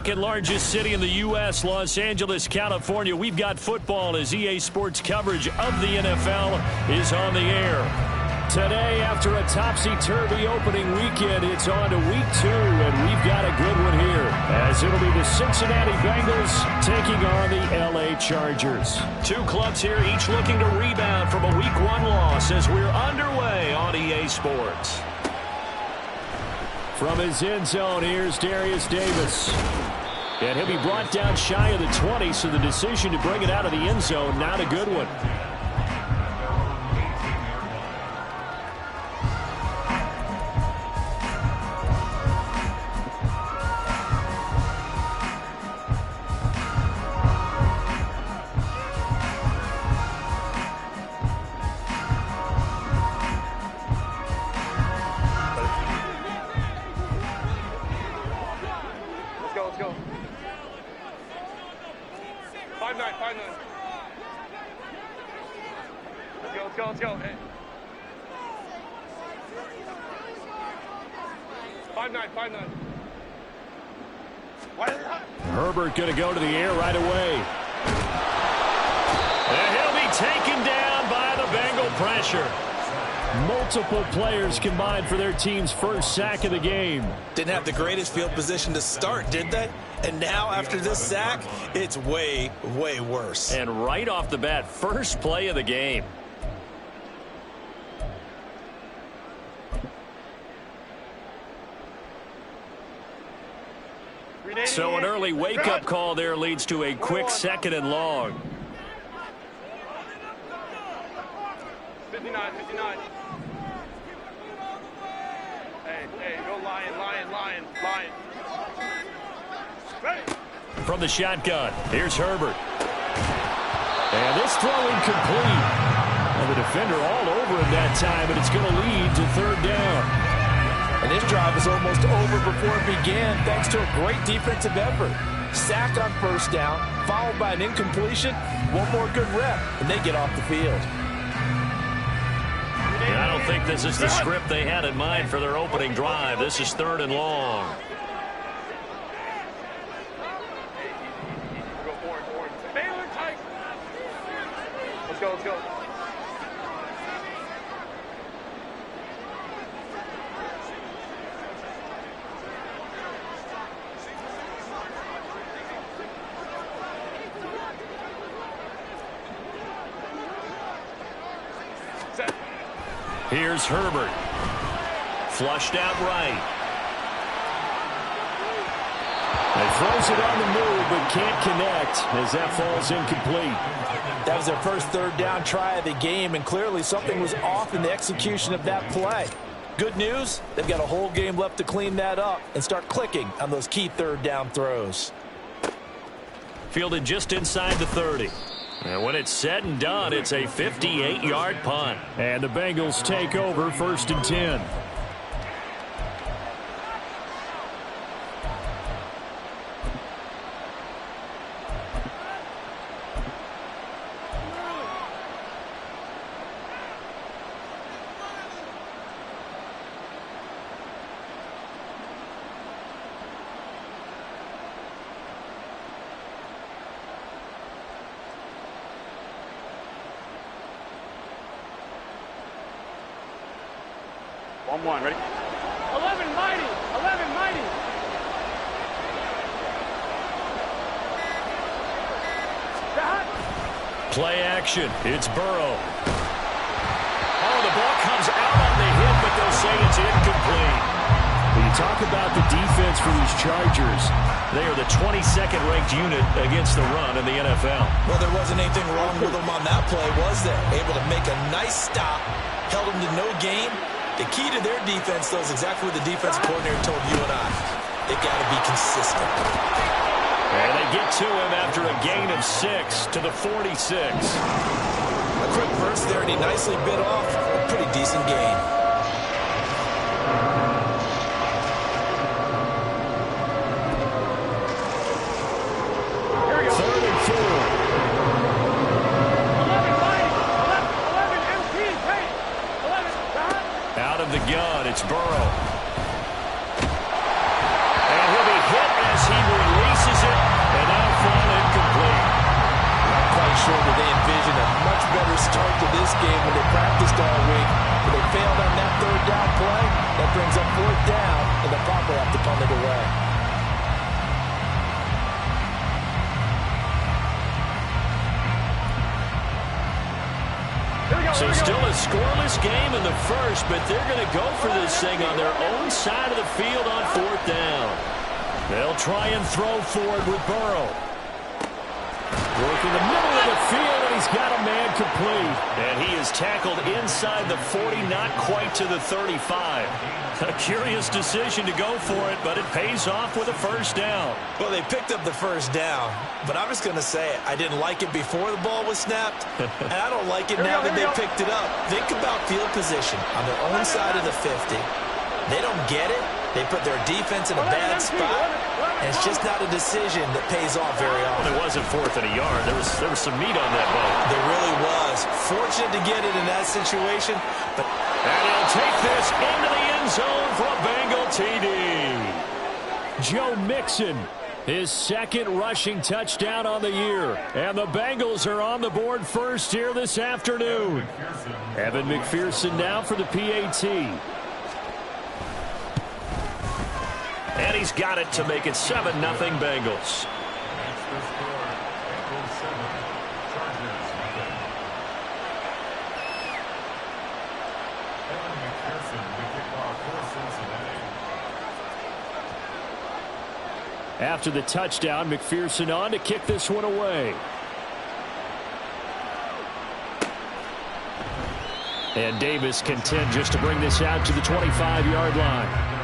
Second largest city in the U.S., Los Angeles, California. We've got football as EA Sports coverage of the NFL is on the air. Today, after a topsy-turvy opening weekend, it's on to week 2, and we've got a good one here, as it'll be the Cincinnati Bengals taking on the L.A. Chargers. Two clubs here, each looking to rebound from a week 1 loss as we're underway on EA Sports. From his end zone, here's Darius Davis. And he'll be brought down shy of the 20, so the decision to bring it out of the end zone, not a good one. Let's go. 5-9. Let's go. Hey. 5-9. Herbert going to go to the air right away. And he'll be taken down by the Bengal pressure. Multiple players combined for their team's first sack of the game. Didn't have the greatest field position to start, did they? And now, after this sack, it's way, way worse. And right off the bat, first play of the game. So an early wake-up call there leads to a quick 2nd and long. 59. Hey, go Lion. From the shotgun, here's Herbert. And this throw incomplete. And the defender all over him that time, and it's going to lead to 3rd down. And this drive is almost over before it began, thanks to a great defensive effort. Sack on 1st down, followed by an incompletion. One more good rep, and they get off the field. And I don't think this is the script they had in mind for their opening drive. This is 3rd and long. Let's go. Here's Herbert. Flushed out right. And throws it on the move, but can't connect as that falls incomplete. That was their first 3rd down try of the game, and clearly something was off in the execution of that play. Good news, they've got a whole game left to clean that up and start clicking on those key 3rd down throws. Fielded just inside the 30. And when it's said and done, it's a 58-yard punt. And the Bengals take over 1st and 10. One, ready? 11 mighty. Play action. It's Burrow. Oh, the ball comes out on the hit, but they'll say it's incomplete. When you talk about the defense for these Chargers, they are the 22nd ranked unit against the run in the NFL. Well, there wasn't anything wrong with them on that play, was there? Able to make a nice stop, held them to no gain. The key to their defense, though, is exactly what the defensive coordinator told you and I. They've got to be consistent. And they get to him after a gain of 6 to the 46. A quick burst there, and he nicely bit off a pretty decent gain. Here we go. 3rd and 4. 11 MP, hey! 11, out of the gun, it's Burrow. And he'll be hit as he releases So still a scoreless game in the first, but they're going to go for this thing on their own side of the field on 4th down. They'll try and throw forward with Burrow. Working the middle of the field, and he's got a man complete. And he is tackled inside the 40, not quite to the 35. A curious decision to go for it, but it pays off with a first down. Well, they picked up the first down, but I'm just going to say it. I didn't like it before the ball was snapped, and I don't like it now that they picked it up. Think about field position on their own side of the 50. They don't get it. They put their defense in a bad spot, and it's just not a decision that pays off very often. It wasn't 4th and a yard. There was some meat on that ball. There really was. Fortunate to get it in that situation, but... And he'll take this into the end zone for a Bengal TD. Joe Mixon, his 2nd rushing touchdown on the year. And the Bengals are on the board first here this afternoon. Evan McPherson now for the PAT. And he's got it to make it 7-0 Bengals. After the touchdown, McPherson on to kick this one away. And Davis content just to bring this out to the 25-yard line.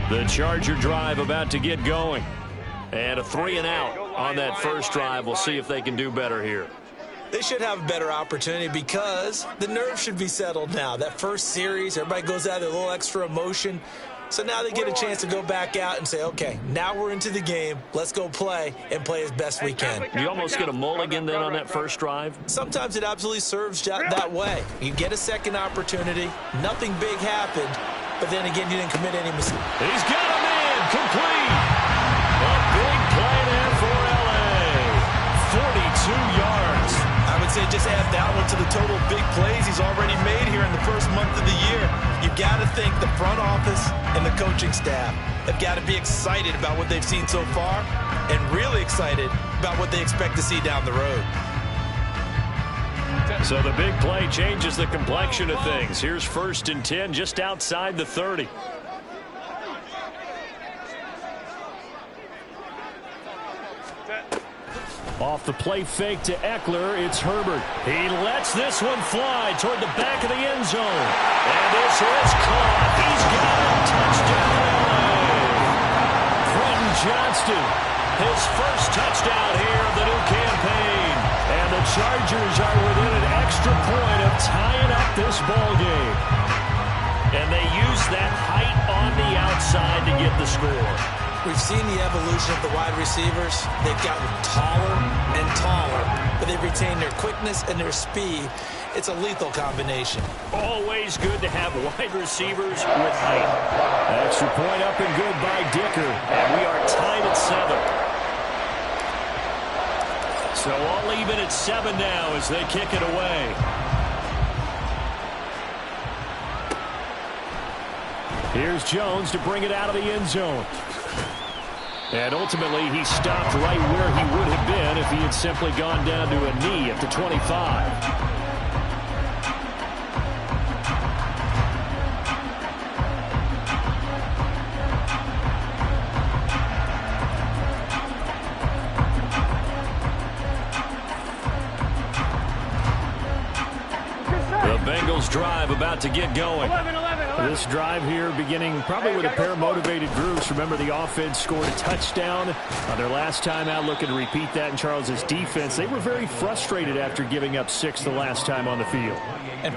The Charger drive about to get going. And a 3-and-out on that first drive. We'll see if they can do better here. They should have a better opportunity because the nerves should be settled now. That first series, everybody goes out with a little extra emotion. So now they get a chance to go back out and say, okay, now we're into the game. Let's go play and play as best we can. You almost get a mulligan then on that first drive? Sometimes it absolutely serves that way. You get a second opportunity. Nothing big happened. But then again, you didn't commit any mistakes. He's got a man complete. A big play there for L.A. 42 yards. I would say just add that one to the total big plays he's already made here in the first month of the year. You've got to think the front office and the coaching staff have got to be excited about what they've seen so far and really excited about what they expect to see down the road. So the big play changes the complexion of things. Here's 1st and 10 just outside the 30. Off the play fake to Eckler, it's Herbert. He lets this one fly toward the back of the end zone. And this is caught. He's got a touchdown. Quentin Johnston, his first touchdown here of the new campaign. And the Chargers are within an extra point of tying up this ball game. And they use that height on the outside to get the score. We've seen the evolution of the wide receivers. They've gotten taller and taller, but they've retained their quickness and their speed. It's a lethal combination. Always good to have wide receivers with height. Extra point up and good by Dicker. And we are tied at 7. So all even at 7 now as they kick it away. Here's Jones to bring it out of the end zone. And ultimately, he stopped right where he would have been if he had simply gone down to a knee at the 25. Bengals drive about to get going. 11. This drive here beginning probably with a pair of motivated groups. Remember, the offense scored a touchdown on their last time out, looking to repeat that in Charles' defense. They were very frustrated after giving up 6 the last time on the field. And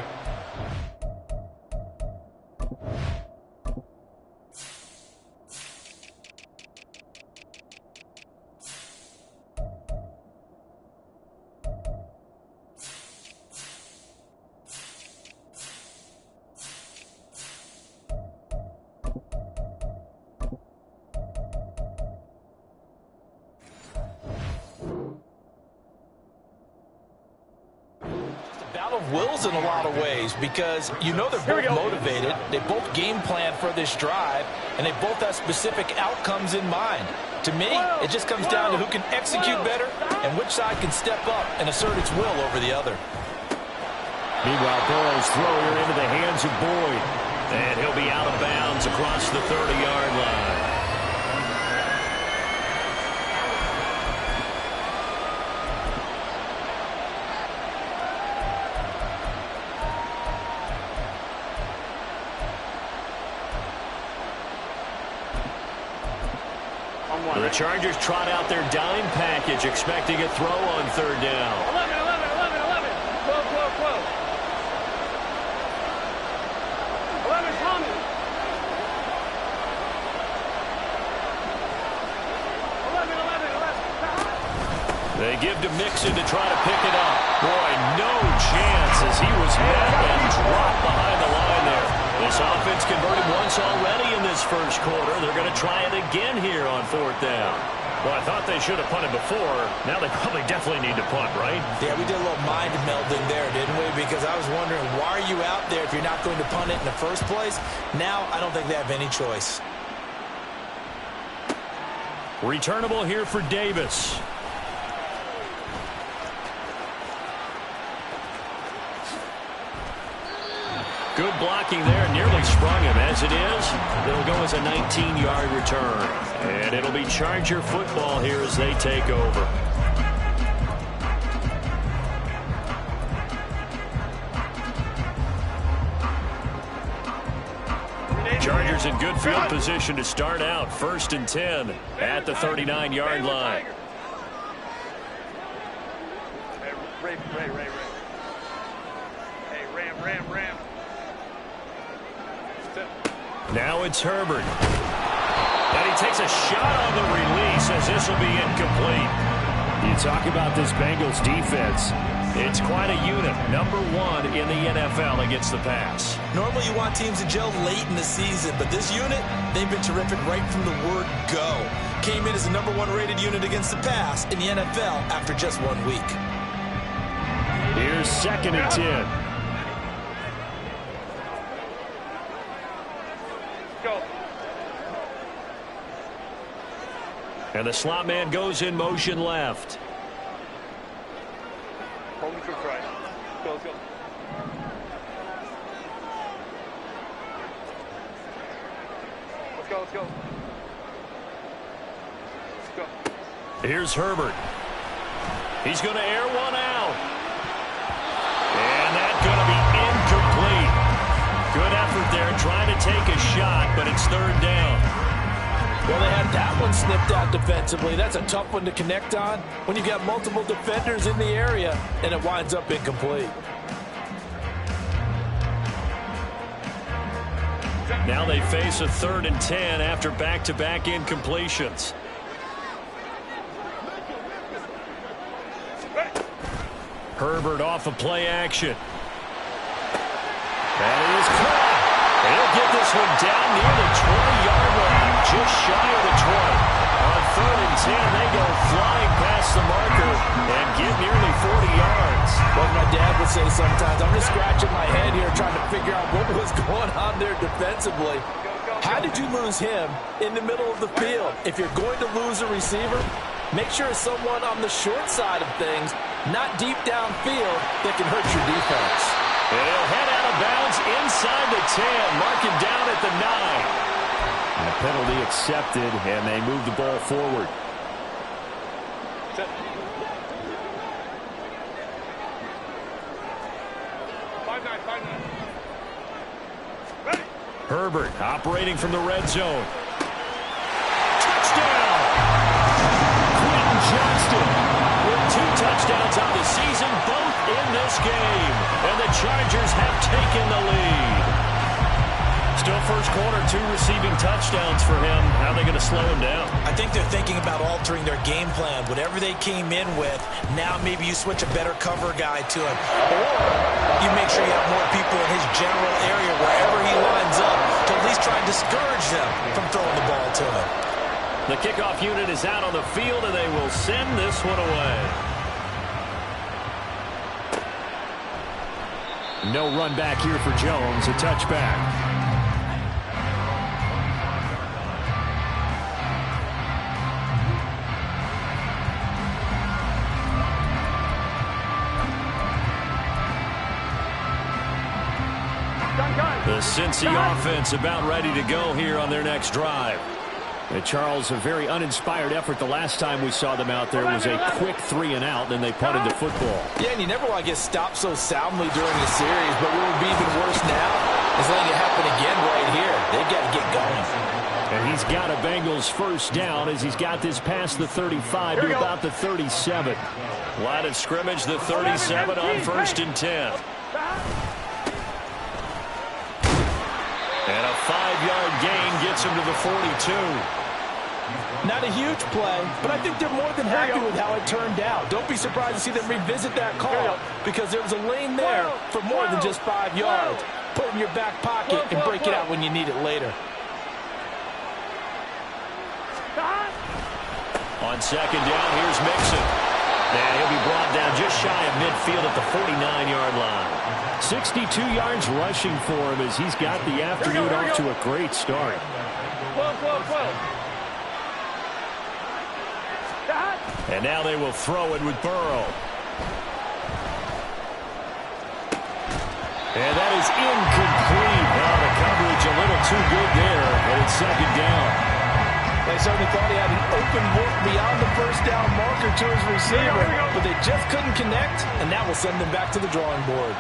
battle of wills in a lot of ways because they're both motivated. They both game plan for this drive, and they both have specific outcomes in mind. To me, it just comes down to who can execute better and which side can step up and assert its will over the other. Meanwhile, Burrow's throw here into the hands of Boyd. And he'll be out of bounds across the 30-yard line. The Chargers trot out their dime package, expecting a throw on third down. 11. 12. 11 Tommy. 11. They give to Mixon to try to pick it up. Boy, no chance as he was met and dropped behind the line there. This offense converted once already in this first quarter. They're going to try it again here on fourth down. Well, I thought they should have punted before. Now they probably definitely need to punt, right? Yeah, we did a little mind melding there, didn't we? Because I was wondering, why are you out there if you're not going to punt it in the first place? Now, I don't think they have any choice. Returnable here for Davis. Good blocking there, nearly sprung him. As it is, it'll go as a 19-yard return. And it'll be Charger football here as they take over. Chargers in good field position to start out. 1st and 10 at the 39-yard line. Ray. Hey, Ram. Now it's Herbert. And he takes a shot on the release as this will be incomplete. You talk about this Bengals defense. It's quite a unit. Number 1 in the NFL against the pass. Normally you want teams to gel late in the season, but this unit, they've been terrific right from the word go. Came in as the number 1 rated unit against the pass in the NFL after just 1 week. Here's 2nd and 10. And the slot man goes in motion left. Hold him for try. Let's go. Let's go. Here's Herbert. He's going to air one out. And that's going to be incomplete. Good effort there trying to take a shot, but it's 3rd down. Well, they had that one snipped out defensively. That's a tough one to connect on when you've got multiple defenders in the area, and it winds up incomplete. Now they face a 3rd and 10 after back-to-back incompletions. Herbert off of play action. That is caught. He'll get this one down near the 20-yard line, just shy of the 20. On 3rd and 10, they go flying past the marker and get nearly 40 yards. Well, my dad would say sometimes, I'm just scratching my head here trying to figure out what was going on there defensively. How did you lose him in the middle of the field? If you're going to lose a receiver, make sure it's someone on the short side of things, not deep downfield, that can hurt your defense. And he'll head out of bounds inside the 10, mark him down at the 9. And a penalty accepted, and they move the ball forward. Herbert operating from the red zone. Touchdown! Quentin Johnston with 2 touchdowns on the season, both in this game. And the Chargers have taken the lead. Still first quarter, 2 receiving touchdowns for him. How are they going to slow him down? I think they're thinking about altering their game plan. Whatever they came in with, now maybe you switch a better cover guy to him. Or you make sure you have more people in his general area wherever he lines up to at least try and discourage them from throwing the ball to him. The kickoff unit is out on the field, and they will send this one away. No run back here for Jones. A touchback. The Cincy offense about ready to go here on their next drive. And Charles, a very uninspired effort the last time we saw them out there was a quick 3-and-out, then they punted the football. Yeah, and you never want to get stopped so soundly during the series, but what would be even worse now is letting it happen again right here. They've got to get going. And he's got a Bengals first down as he's got this past the 35 to about the 37. Line of scrimmage, the 37 on 1st and 10. And a 5-yard gain gets him to the 42. Not a huge play, but I think they're more than happy with how it turned out. Don't be surprised to see them revisit that call because there was a lane there for more than just 5 yards. Put it in your back pocket and break it out when you need it later. On 2nd down, here's Mixon. And he'll be brought down just shy of midfield at the 49-yard line. 62 yards rushing for him as he's got the afternoon off to a great start. And now they will throw it with Burrow. And that is incomplete. Now the coverage a little too good there, but it's 2nd down. They certainly thought he had an open look beyond the first down marker to his receiver, but they just couldn't connect, and that will send them back to the drawing board.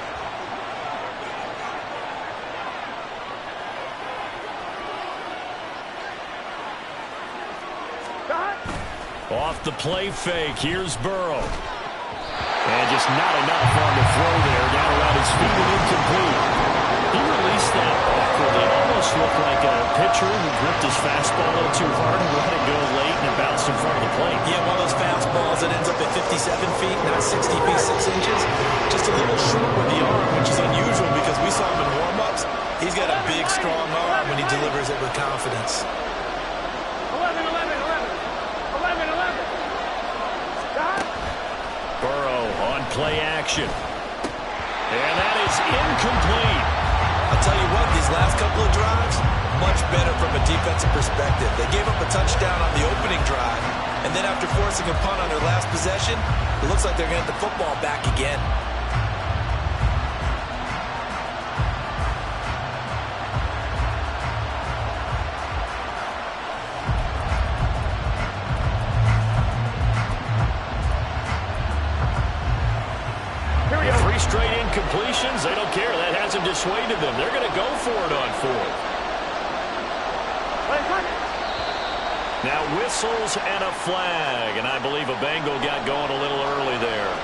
Off the play fake, here's Burrow. And just not enough on the throw there. Down around his feet and incomplete. He released that awkwardly. It almost looked like a pitcher who gripped his fastball a little too hard and let it go late and it bounced in front of the plate. Yeah, one of those fastballs that ends up at 57 feet, not 60 feet, 6 inches. Just a little short with the arm, which is unusual because we saw him in warm-ups. He's got a big, strong arm when he delivers it with confidence. Burrow on play action. And that is incomplete. I'll tell you what, these last couple of drives, much better from a defensive perspective. They gave up a touchdown on the opening drive, and then after forcing a punt on their last possession, it looks like they're going to get the football back again. Straight incompletions, they don't care. That hasn't dissuaded them. They're going to go for it on 4th. Now whistles and a flag, and I believe a Bengal got going a little early there.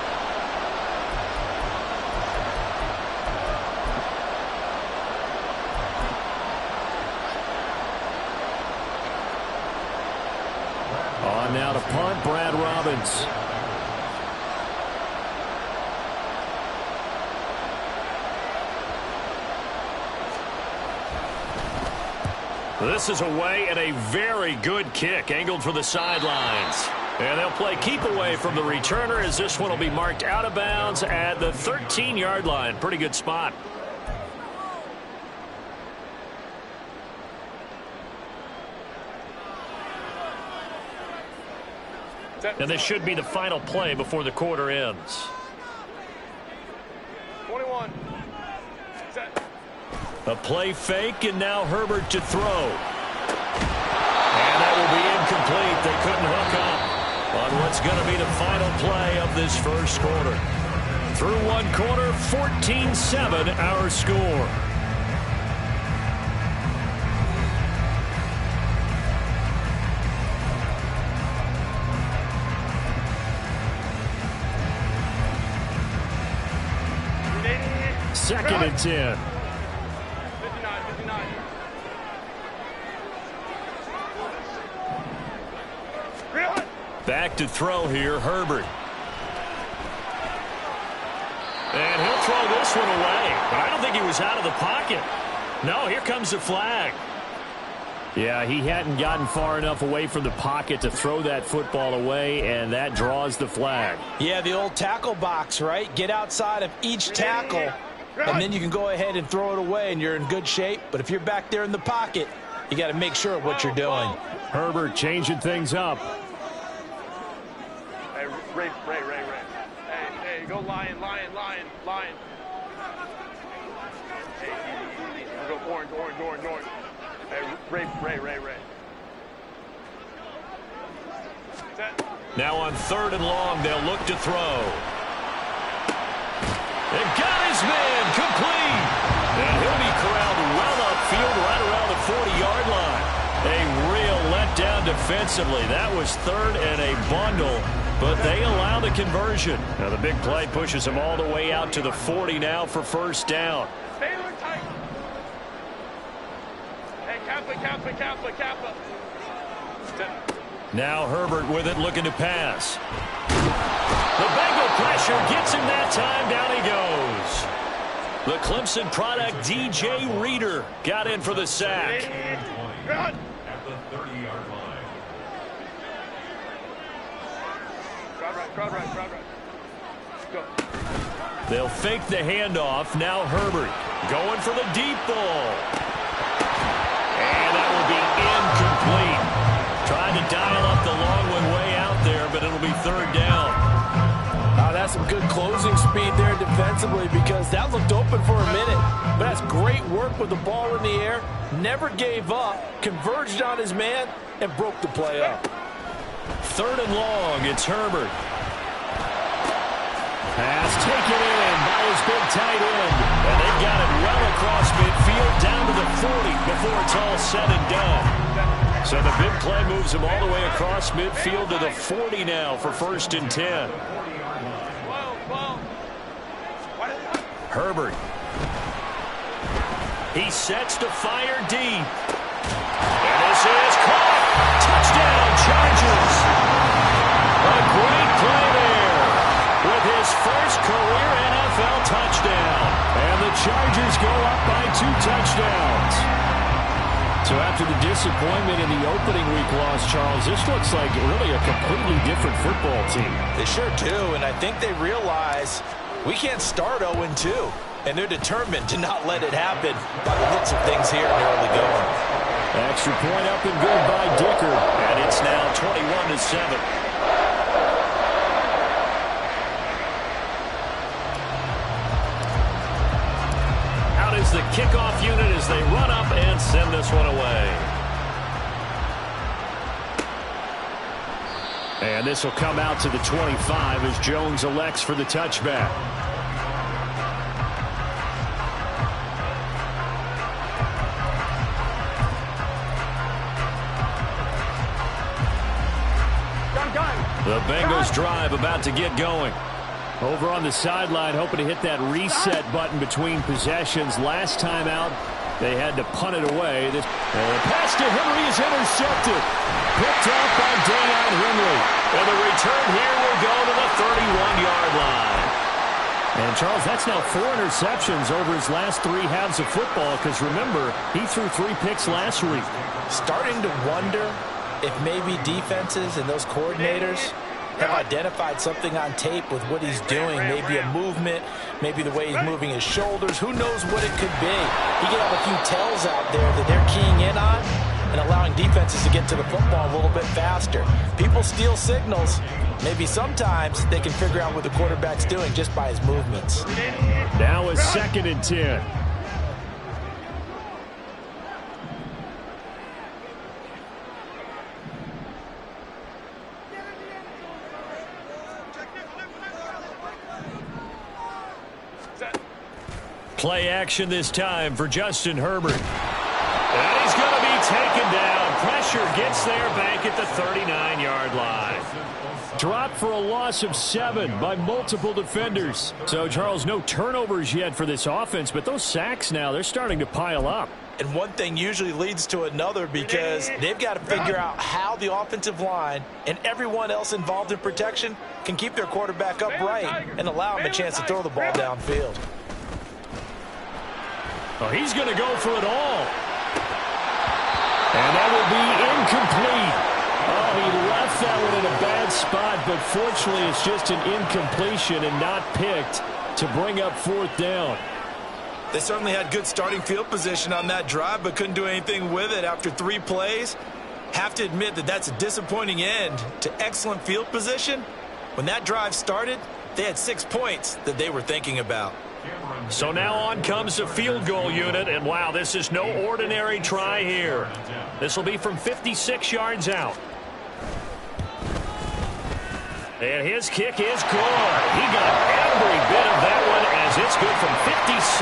On now to punt, Brad Robbins. This is away and a very good kick angled for the sidelines. And they'll play keep away from the returner as this one will be marked out of bounds at the 13-yard line. Pretty good spot. And this should be the final play before the quarter ends. 21. Set. A play fake, and now Herbert to throw. And that will be incomplete. They couldn't hook up on what's going to be the final play of this first quarter. Through one quarter, 14-7 our score. Second and 10. 59. Back to throw here, Herbert. And he'll throw this one away. But I don't think he was out of the pocket. No, here comes the flag. Yeah, he hadn't gotten far enough away from the pocket to throw that football away, and that draws the flag. Yeah, the old tackle box, right? Get outside of each tackle and then you can go ahead and throw it away, and you're in good shape. But if you're back there in the pocket, you got to make sure of what you're doing. Herbert changing things up. Hey, Ray. Hey, go lion. Hey, easy. We'll go orange. Hey, Ray. Set. Now on 3rd and long, they'll look to throw. And got his man complete. And he'll be corralled well upfield right around the 40-yard line. A real letdown defensively. That was 3rd and a bundle, but they allow the conversion. Now the big play pushes them all the way out to the 40 now for 1st down. Stay there tight. Hey, Kappa. Set. Now Herbert with it, looking to pass. The Bengal pressure gets him that time. Down he goes. The Clemson product, DJ Reader, got in for the sack. Run. At the 30-yard line. Crowd right. Go. They'll fake the handoff. Now Herbert going for the deep ball. And that will be incomplete. Trying to dial up the long one way out there, but it'll be 3rd down. That's some good closing speed there defensively, because that looked open for a minute. But that's great work with the ball in the air. Never gave up, converged on his man, and broke the play up. 3rd and long, it's Herbert. Pass taken in by his big tight end. And they've got it well across midfield down to the 40 before it's all said and done. So the big play moves him all the way across midfield to the 40 now for 1st and 10. Herbert. He sets to fire deep. And this is caught. Touchdown, Chargers. A great play there with his first career NFL touchdown. And the Chargers go up by 2 touchdowns. So after the disappointment in the opening week loss, Charles, this looks like really a completely different football team. They sure do, and I think they realize we can't start 0-2, and they're determined to not let it happen by the looks of things here in the early going. Extra point up and good by Dicker, and it's now 21-7. Out is the kickoff unit as they run up and send this one away. And this will come out to the 25 as Jones elects for the touchback. The Bengals drive about to get going. Over on the sideline, hoping to hit that reset button between possessions. Last time out, they had to punt it away. The pass to Henry is intercepted. Picked off by Deion Henry. And the return here will go to the 31-yard line. And, Charles, that's now 4 interceptions over his last 3 halves of football, because, remember, he threw 3 picks last week. Starting to wonder if maybe defenses and those coordinators have identified something on tape with what he's doing. Maybe a movement, maybe the way he's moving his shoulders. Who knows what it could be? He could have a few tells out there that they're keying in on and allowing defenses to get to the football a little bit faster. People steal signals. Maybe sometimes they can figure out what the quarterback's doing just by his movements. Now a 2nd and 10. Play action this time for Justin Herbert. And he's going to be taken down. Pressure gets there back at the 39-yard line. Dropped for a loss of 7 by multiple defenders. So, Charles, no turnovers yet for this offense, but those sacks now, they're starting to pile up. And one thing usually leads to another, because they've got to figure out how the offensive line and everyone else involved in protection can keep their quarterback upright and allow him a chance to throw the ball downfield. Oh, he's going to go for it all. And that will be incomplete. Oh, he left that one in a bad spot, but fortunately it's just an incompletion and not picked to bring up 4th down. They certainly had good starting field position on that drive, but couldn't do anything with it after 3 plays. Have to admit that that's a disappointing end to excellent field position. When that drive started, they had 6 points that they were thinking about. So now on comes the field goal unit, and wow, this is no ordinary try here. This will be from 56 yards out. And his kick is good. He got every bit of that one as it's good from 56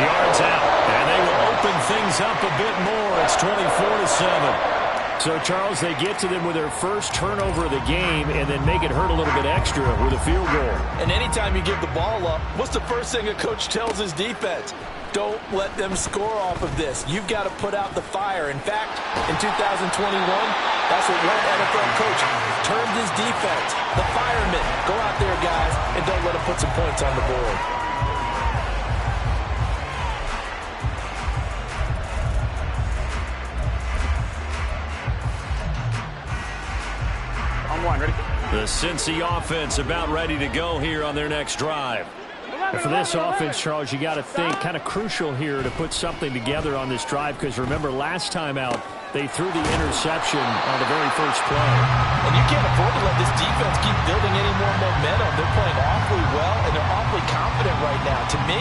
yards out. And they will open things up a bit more. It's 24-7. So, Charles, they get to them with their first turnover of the game and then make it hurt a little bit extra with a field goal. And anytime you give the ball up, what's the first thing a coach tells his defense? Don't let them score off of this. You've got to put out the fire. In fact, in 2021, that's what one NFL coach termed his defense. The firemen. Go out there, guys, and don't let them put some points on the board. Ready? The Cincy offense about ready to go here on their next drive. And for this offense, Charles, you got to think kind of crucial here to put something together on this drive, because remember last time out they threw the interception on the very first play. And you can't afford to let this defense keep building any more momentum. They're playing awfully well, and they're awfully confident right now. To me,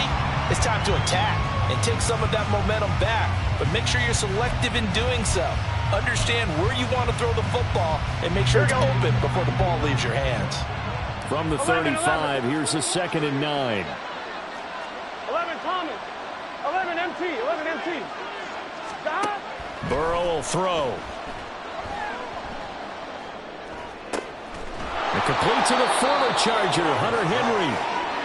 it's time to attack and take some of that momentum back, but make sure you're selective in doing so. Understand where you want to throw the football and make sure it's open before the ball leaves your hands. From the 35, here's a 2nd and 9. 11 Thomas. 11 MT. 11 MT. Stop. Burrow will throw. And complete to the former Charger, Hunter Henry.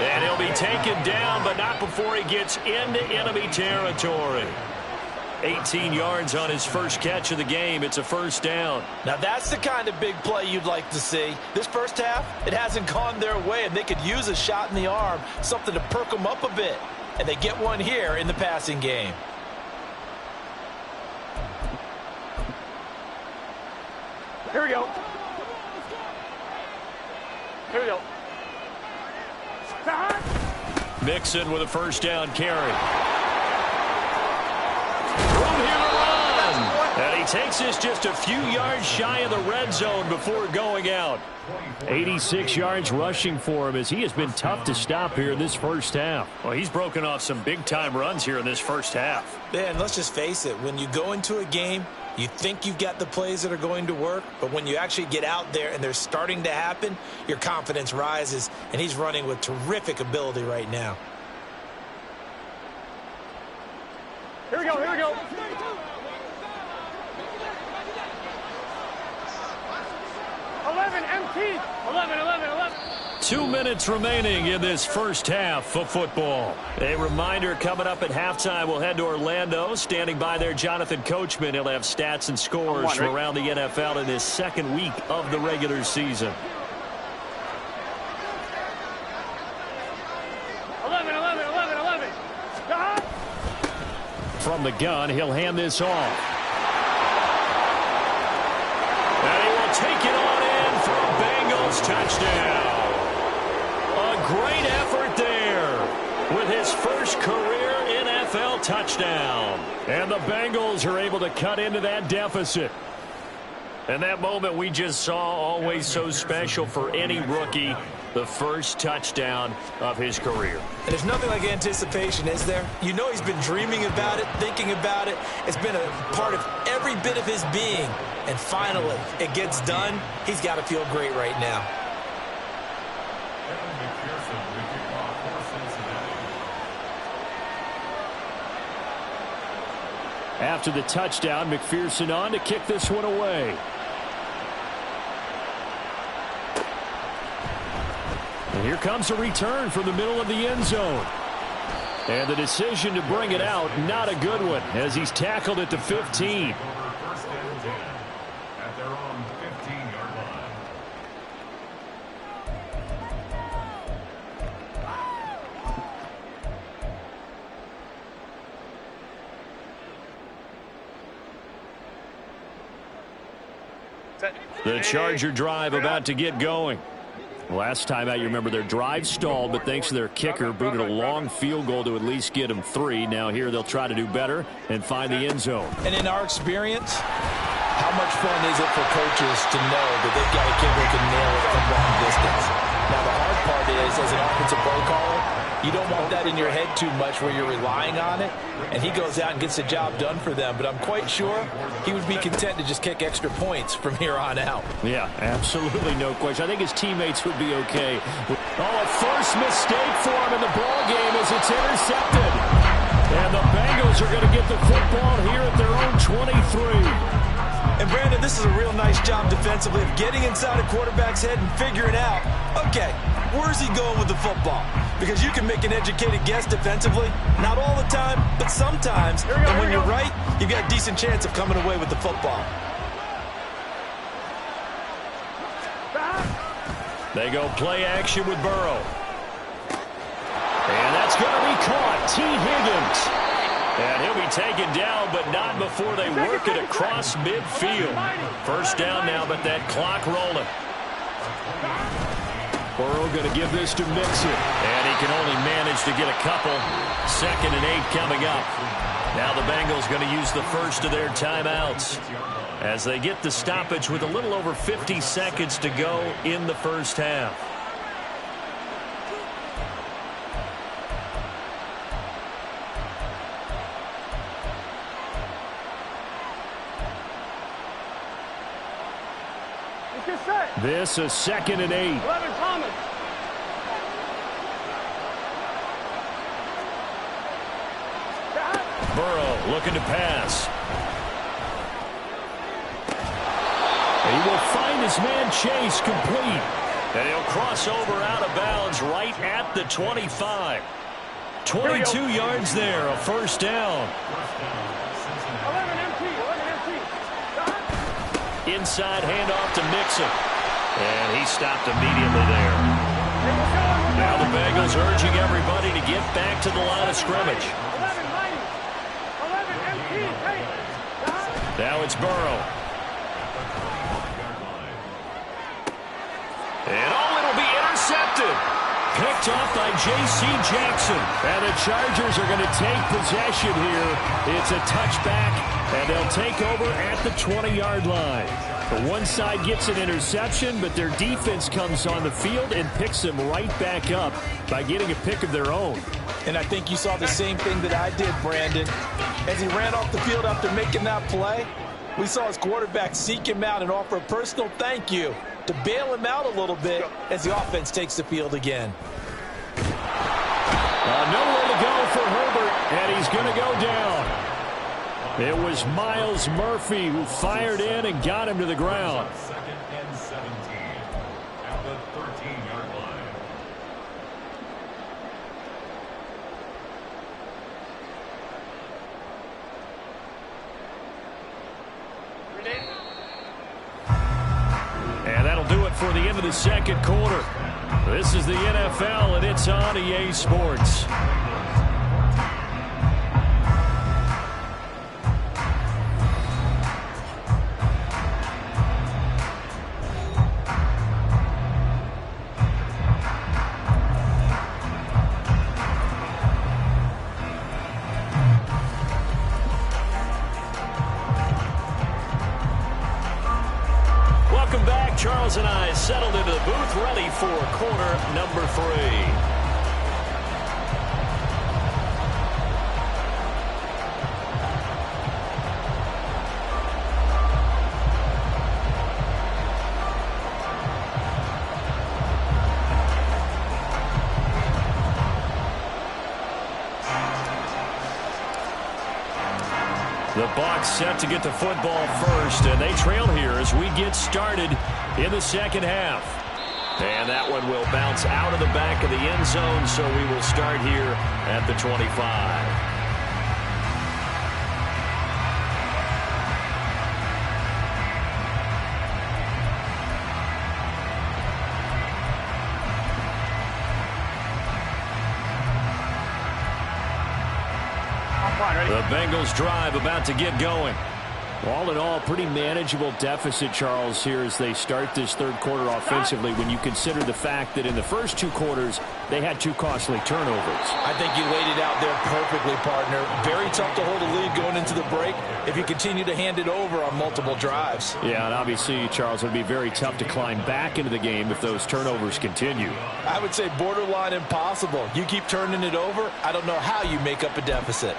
And he'll be taken down, but not before he gets into enemy territory. 18 yards on his first catch of the game. It's a first down. Now that's the kind of big play you'd like to see. This first half, it hasn't gone their way, and they could use a shot in the arm, something to perk them up a bit. And they get one here in the passing game. Here we go. Here we go. Stop. Mixon with a first down carry. From here to run. And he takes this just a few yards shy of the red zone before going out. 86 yards rushing for him as he has been tough to stop here in this first half. Well, he's broken off some big-time runs here in this first half. Man, let's just face it. When you go into a game, you think you've got the plays that are going to work, but when you actually get out there and they're starting to happen, your confidence rises, and he's running with terrific ability right now. Here we go. Here we go. 11 MT. 11. 2 minutes remaining in this first half of football. A reminder, coming up at halftime, we'll head to Orlando. Standing by there, Jonathan Coachman. He'll have stats and scores from around the NFL in his second week of the regular season. 11. Stop. From the gun, he'll hand this off. And he will take it on in for a Bengals touchdown. A great effort there with his first career NFL touchdown. And the Bengals are able to cut into that deficit. And that moment we just saw, always so special for any rookie, the first touchdown of his career. And there's nothing like anticipation, is there? You know he's been dreaming about it, thinking about it. It's been a part of every bit of his being. And finally, it gets done. He's got to feel great right now. After the touchdown, McPherson on to kick this one away. And here comes a return from the middle of the end zone. And the decision to bring it out, not a good one, as he's tackled at the 15. First and 10 at their own 15-yard line. The Charger drive about to get going. Last time out, you remember their drive stalled, but thanks to their kicker, booted a long field goal to at least get them 3. Now here they'll try to do better and find the end zone. And in our experience, how much fun is it for coaches to know that they've got a kid who can nail it from long distance? Now the hard part is, as an offensive play caller, you don't want that in your head too much where you're relying on it, and he goes out and gets the job done for them. But I'm quite sure he would be content to just kick extra points from here on out. Yeah, absolutely no question. I think his teammates would be okay. Oh, a first mistake for him in the ball game as it's intercepted. And the Bengals are going to get the football here at their own 23. And Brandon, this is a real nice job defensively of getting inside a quarterback's head and figuring out, okay, where's he going with the football? Because you can make an educated guess defensively, not all the time, but sometimes. And when you're right, you've got a decent chance of coming away with the football. They go play action with Burrow. And that's going to be caught. T. Higgins. And he'll be taken down, but not before they work it across midfield. First down now, but that clock rolling. Burrow going to give this to Mixon. And he can only manage to get a couple. 2nd and 8 coming up. Now the Bengals going to use the first of their timeouts as they get the stoppage with a little over 50 seconds to go in the first half. This is 2nd and 8. 11 Thomas. Burrow looking to pass. He will find his man Chase complete. And he'll cross over out of bounds right at the 25. 22 yards there, a first down. 11 empty. Inside handoff to Mixon. And he stopped immediately there. Now the Bengals urging everybody to get back to the line of scrimmage. 11 empty. Now it's Burrow. And it'll be intercepted. Picked off by J.C. Jackson. And the Chargers are going to take possession here. It's a touchback, and they'll take over at the 20-yard line. The one side gets an interception, but their defense comes on the field and picks them right back up by getting a pick of their own. And I think you saw the same thing that I did, Brandon. As he ran off the field after making that play, we saw his quarterback seek him out and offer a personal thank you to bail him out a little bit as the offense takes the field again. Nowhere to go for Herbert, and he's going to go down. It was Myles Murphy who fired in and got him to the ground. 2nd and 17 at the 13-yard line. And that'll do it for the end of the second quarter. This is the NFL, and it's on EA Sports. Charles and I settled into the booth, ready for quarter number 3. The Bucs set to get the football first, and they trail here as we get started in the second half. And that one will bounce out of the back of the end zone, so we will start here at the 25. The Bengals drive about to get going. All in all, pretty manageable deficit, Charles, here as they start this third quarter offensively when you consider the fact that in the first two quarters they had two costly turnovers. I think you laid it out there perfectly, partner. Very tough to hold a lead going into the break if you continue to hand it over on multiple drives. Yeah, and obviously, Charles, it would be very tough to climb back into the game if those turnovers continue. I would say borderline impossible. You keep turning it over, I don't know how you make up a deficit.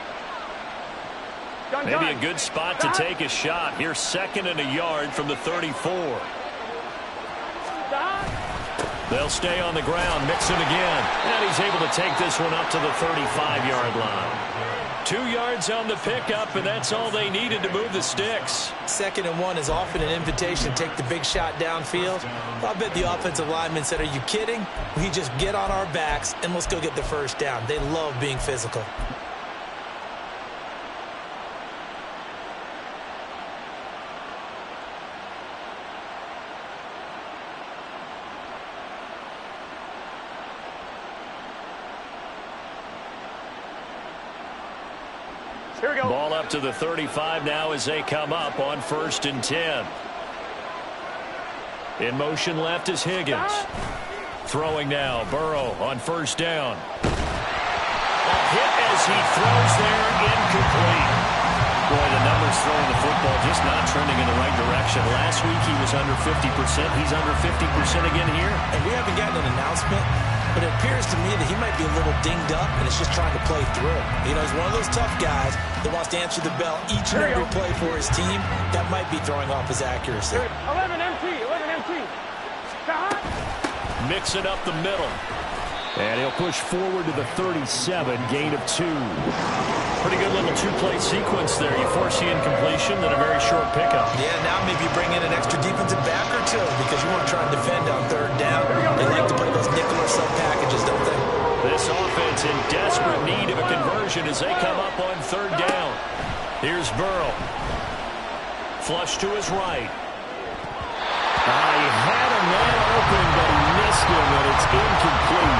Maybe a good spot to take a shot. Here's 2nd and a yard from the 34. They'll stay on the ground, Mixon again. And he's able to take this one up to the 35-yard line. 2 yards on the pickup, and that's all they needed to move the sticks. 2nd and 1 is often an invitation to take the big shot downfield. I bet the offensive lineman said, are you kidding? We just get on our backs and let's go get the first down. They love being physical. Here we go. Ball up to the 35 now as they come up on 1st and 10. In motion left is Higgins. Throwing now, Burrow on 1st down. A hit as he throws there, incomplete. Boy, the numbers throwing the football just not trending in the right direction. Last week he was under 50%. He's under 50% again here. And we haven't gotten an announcement, but it appears to me that he might be a little dinged up and is just trying to play through. You know, he's one of those tough guys that wants to answer the bell each and every play for his team. That might be throwing off his accuracy. 11 MT. Mix it up the middle. And he'll push forward to the 37, gain of 2. Pretty good little two-play sequence there. You force the incompletion, then a very short pickup. Yeah, now maybe bring in an extra defensive back or two because you want to try and defend on 3rd down. They like to play those nickel or sub packages, don't they? This offense in desperate need of a conversion as they come up on 3rd down. Here's Burrow. Flush to his right. He had a man open, but he missed him, and it's incomplete.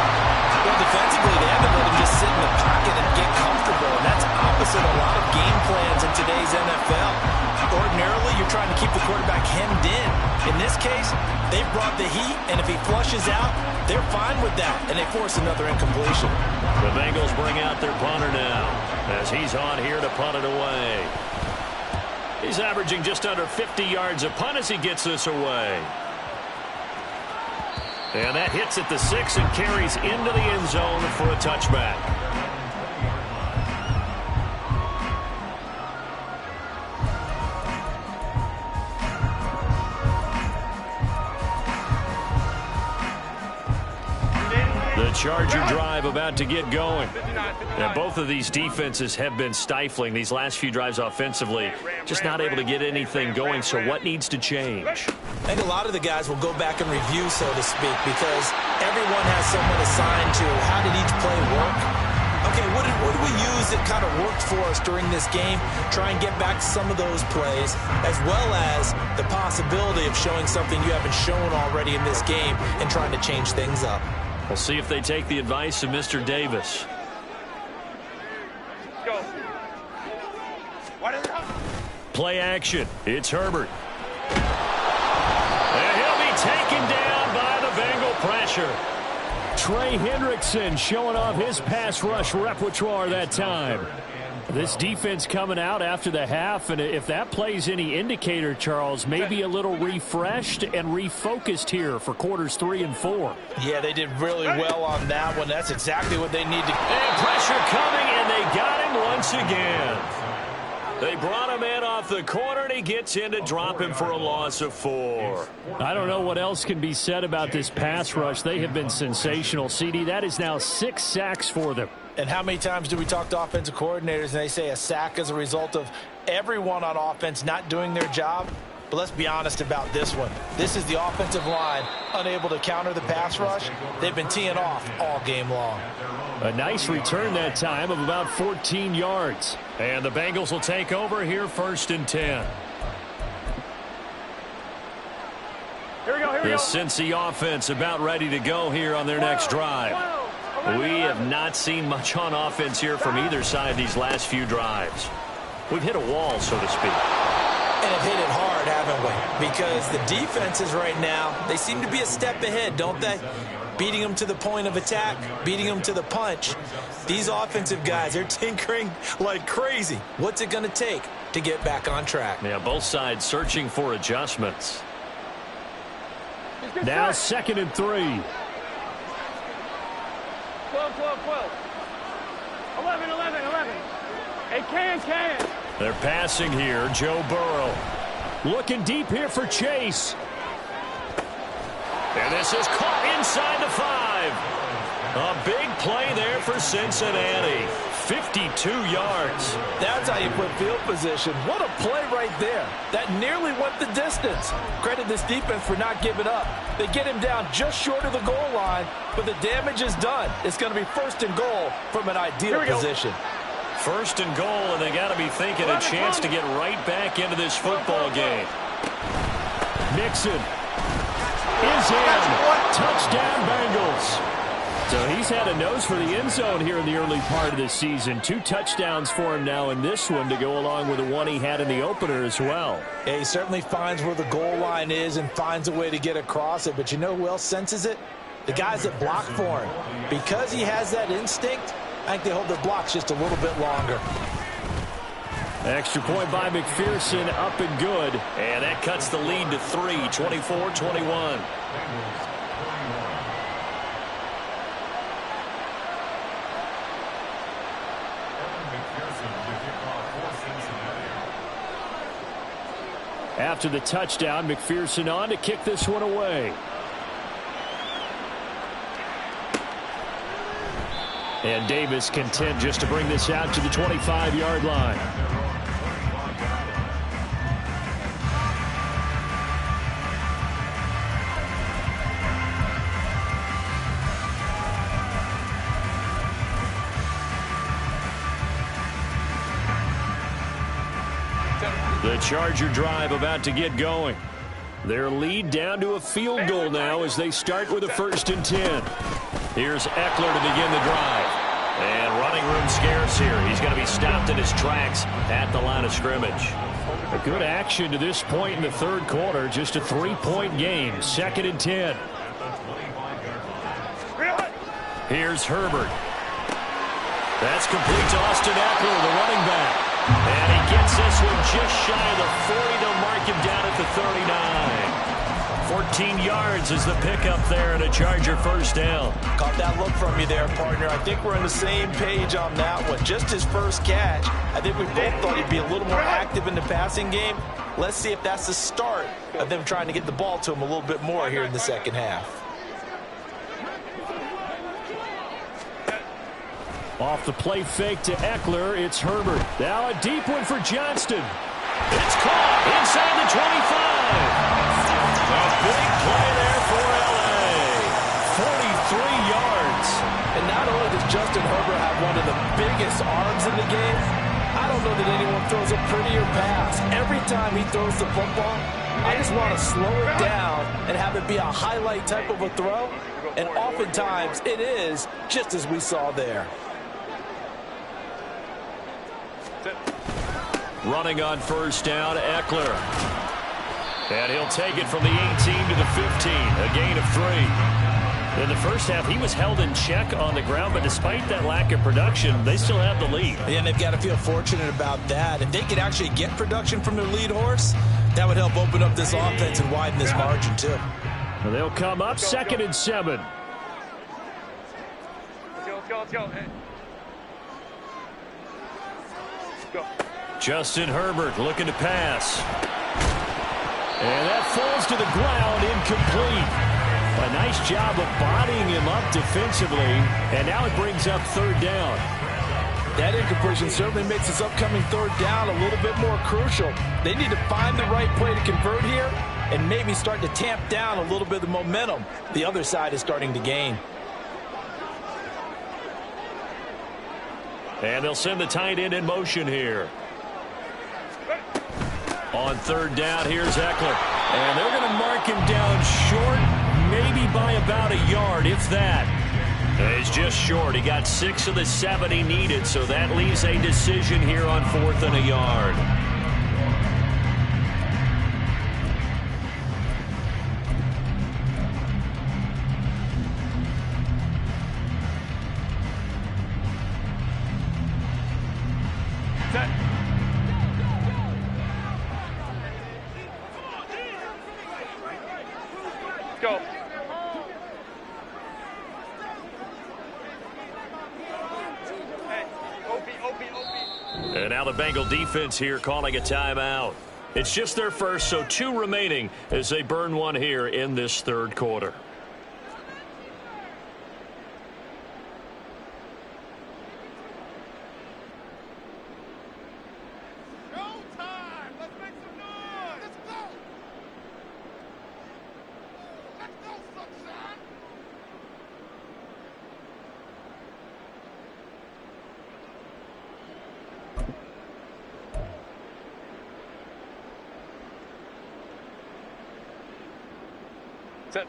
Well, defensively, they haven't let him just sit in the pocket and get comfortable, and that's opposite a lot of game plans in today's NFL. Ordinarily, you're trying to keep the quarterback hemmed in. In this case, they've brought the heat, and if he flushes out, they're fine with that, and they force another incompletion. The Bengals bring out their punter now as he's on here to punt it away. He's averaging just under 50 yards a punt as he gets this away. And that hits at the 6 and carries into the end zone for a touchback. The Charger drive about to get going. And both of these defenses have been stifling these last few drives offensively. Just not able to get anything going. So what needs to change? I think a lot of the guys will go back and review, so to speak, because everyone has someone assigned to how did each play work. Okay, what do we use that kind of worked for us during this game? Try and get back to some of those plays, as well as the possibility of showing something you haven't shown already in this game and trying to change things up. We'll see if they take the advice of Mr. Davis. Go. Play action. It's Herbert. And he'll be taken down by the Bengal pressure. Trey Hendrickson showing off his pass rush repertoire that time. This defense coming out after the half, and if that plays any indicator, Charles, maybe a little refreshed and refocused here for quarters 3 and 4. Yeah, they did really well on that one. That's exactly what they need to. And pressure coming, and they got him once again. They brought him in off the corner, and he gets in to drop him for a loss of 4. I don't know what else can be said about this pass rush. They have been sensational, CD. That is now 6 sacks for them. And how many times do we talk to offensive coordinators and they say a sack as a result of everyone on offense not doing their job? But let's be honest about this one. This is the offensive line unable to counter the pass rush. They've been teeing off all game long. A nice return that time of about 14 yards. And the Bengals will take over here 1st and 10. Here we go. The Cincy offense about ready to go here on their next drive. We have not seen much on offense here from either side these last few drives. We've hit a wall, so to speak. And have hit it hard, haven't we? Because the defenses right now, they seem to be a step ahead, don't they? Beating them to the point of attack, beating them to the punch. These offensive guys, they're tinkering like crazy. What's it going to take to get back on track? Yeah, both sides searching for adjustments. Now 2nd and 3. 12, 12, 12. 11, 11, 11. Hey, can. They're passing here. Joe Burrow looking deep here for Chase. And this is caught inside the 5. A big play there for Cincinnati. 52 yards. That's how you put field position. What a play right there. That nearly went the distance. Credit this defense for not giving up. They get him down just short of the goal line, but the damage is done. It's going to be 1st and goal from an ideal position. 1st and goal, and they got to be thinking a chance to get right back into this football game. Mixon is in. Touchdown, Bengals. So he's had a nose for the end zone here in the early part of the season. 2 touchdowns for him now in this one to go along with the one he had in the opener as well. Yeah, he certainly finds where the goal line is and finds a way to get across it. But you know who else senses it? The guys that block for him. Because he has that instinct, I think they hold their blocks just a little bit longer. Extra point by McPherson, up and good. And that cuts the lead to 3, 24-21. After the touchdown, McPherson on to kick this one away. And Davis content just to bring this out to the 25-yard line. The Charger drive about to get going. Their lead down to a field goal now as they start with a 1st and 10. Here's Eckler to begin the drive. And running room scarce here. He's going to be stopped in his tracks at the line of scrimmage. A good action to this point in the 3rd quarter. Just a 3-point game. 2nd and 10. Here's Herbert. That's complete to Austin Eckler, the running back. And he gets this one just shy of the 40. They'll mark him down at the 39. 14 yards is the pickup there and a Charger 1st down. Caught that look from you there, partner. I think we're on the same page on that one. Just his first catch. I think we both thought he'd be a little more active in the passing game. Let's see if that's the start of them trying to get the ball to him a little bit more here in the 2nd half. Off the play fake to Eckler, it's Herbert. Now a deep one for Johnston. It's caught inside the 25. A big play there for L.A. 43 yards. And not only does Justin Herbert have one of the biggest arms in the game, I don't know that anyone throws a prettier pass. Every time he throws the football, I just want to slow it down and have it be a highlight type of a throw. And oftentimes it is, just as we saw there. Running on 1st down, Eckler. And he'll take it from the 18 to the 15, a gain of 3. In the 1st half, he was held in check on the ground, but despite that lack of production, they still have the lead. And they've got to feel fortunate about that. If they could actually get production from their lead horse, that would help open up this offense and widen this margin, too. Well, they'll come up 2nd and 7. Let's go. Hey. Go. Justin Herbert looking to pass. And that falls to the ground, incomplete. A nice job of bodying him up defensively. And now it brings up 3rd down. That incompletion certainly makes this upcoming 3rd down a little bit more crucial. They need to find the right play to convert here and maybe start to tamp down a little bit of the momentum the other side is starting to gain. And they'll send the tight end in motion here. On 3rd down, here's Eckler. And they're going to mark him down short, maybe by about a yard, if that. He's just short. He got 6 of the 7 he needed, so that leaves a decision here on 4th and a yard. And now the Bengal defense here calling a timeout. It's just their first, so 2 remaining as they burn one here in this third quarter.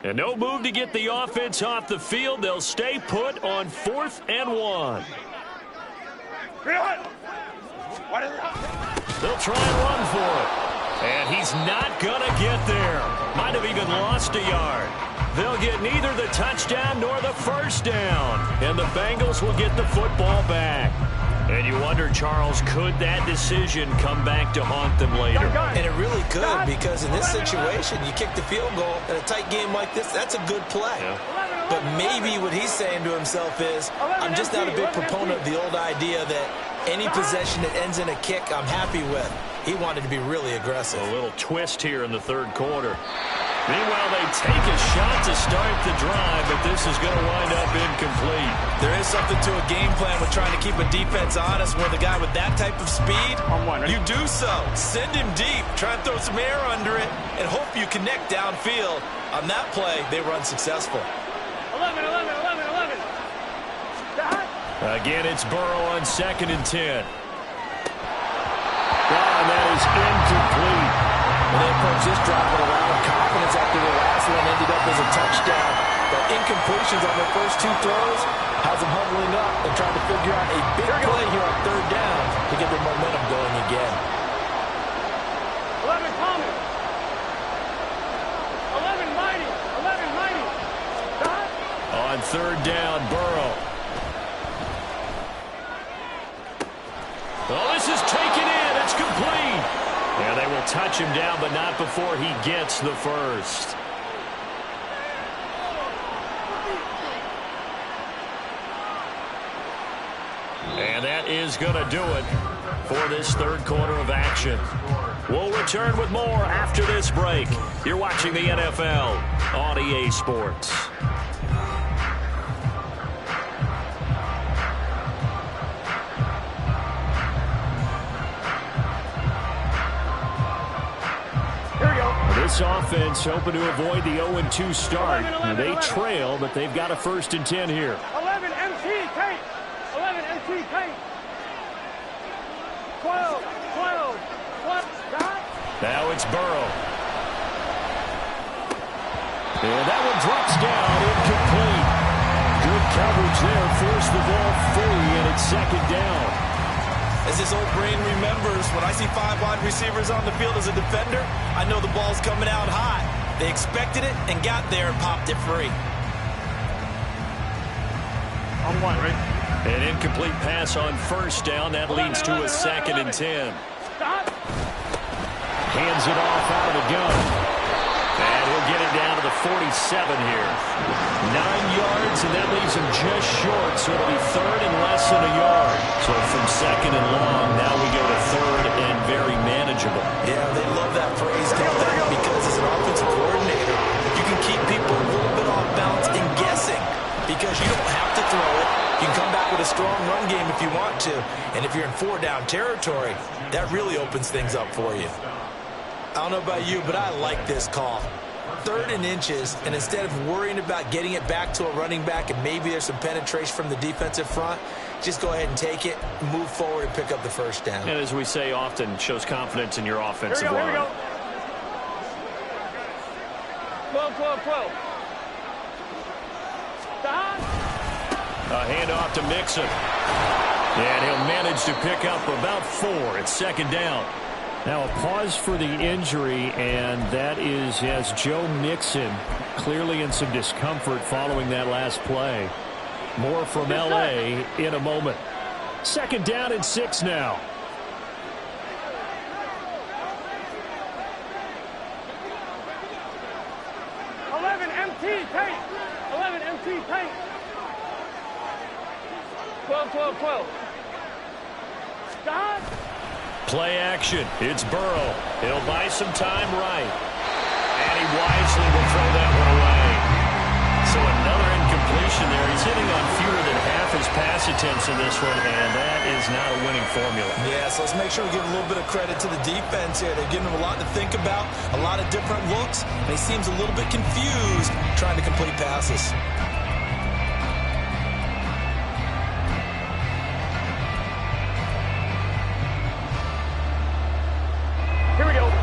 And no move to get the offense off the field. They'll stay put on 4th and 1. They'll try and run for it. And he's not going to get there. Might have even lost a yard. They'll get neither the touchdown nor the first down. And the Bengals will get the football back. And you wonder, Charles, could that decision come back to haunt them later? And it really could, because in this situation, you kick the field goal in a tight game like this, that's a good play. Yeah. But maybe what he's saying to himself is, I'm just not a big proponent of the old idea that any possession that ends in a kick I'm happy with. He wanted to be really aggressive. A little twist here in the third quarter. Meanwhile, they take a shot to start the drive, but this is going to wind up incomplete. There is something to a game plan with trying to keep a defense honest. With a guy with that type of speed, you do so. Send him deep, try and throw some air under it, and hope you connect downfield. On that play, they were unsuccessful. 11. Again, it's Burrow on 2nd and 10. And that is incomplete. And they approach this drive with a lot of confidence after the last one ended up as a touchdown. But incompletions on their first 2 throws has them huddling up and trying to figure out a big play here on 3rd down to get their momentum going again. 11 Thomas. 11 Mighty. 11 Mighty. On 3rd down, Burrow. Oh, this is taken in. It's complete. Yeah, they will touch him down, but not before he gets the first. And that is going to do it for this third quarter of action. We'll return with more after this break. You're watching the NFL on EA Sports. This offense hoping to avoid the 0-2 start. 11, they trail, but they've got a 1st and 10 here. 11 MT Kate. 11 MT Kate. 12. Now it's Burrow. And that one drops down, incomplete. Good coverage there, forced the ball free, and it's 2nd down. As this old brain remembers, when I see 5 wide receivers on the field as a defender, I know the ball's coming out high. They expected it and got there and popped it free. On 1, right? An incomplete pass on 1st down. That leads to a 2nd and 10. Stop. Hands it off out of the gun. And he'll get it down to the 47 here. 9 yards, and that leaves him just short, so it'll be 3rd and less than a yard. So from 2nd and long, now we go to 3rd and very manageable. Yeah, they love that phrase, don't they? Because as an offensive coordinator, you can keep people a little bit off balance and guessing because you don't have to throw it. You can come back with a strong run game if you want to. And if you're in 4-down territory, that really opens things up for you. I don't know about you, but I like this call. 3rd and inches, and instead of worrying about getting it back to a running back and maybe there's some penetration from the defensive front, just go ahead and take it, move forward, and pick up the 1st down. And as we say often, shows confidence in your offensive line. Here we go. 12. Stop. A handoff to Mixon. And he'll manage to pick up about 4. It's 2nd down. Now a pause for the injury, and that is as Joe Mixon clearly in some discomfort following that last play. More from L.A. in a moment. 2nd down and 6 now. Paint. 11 MT paint. 12. Stop. Play action. It's Burrow. He'll buy some time right. And he wisely will throw that one away. So another incompletion there. He's hitting on fewer than half his pass attempts in this one, and that is not a winning formula. Yeah, so let's make sure we give a little bit of credit to the defense here. They're giving him a lot to think about, a lot of different looks, and he seems a little bit confused trying to complete passes.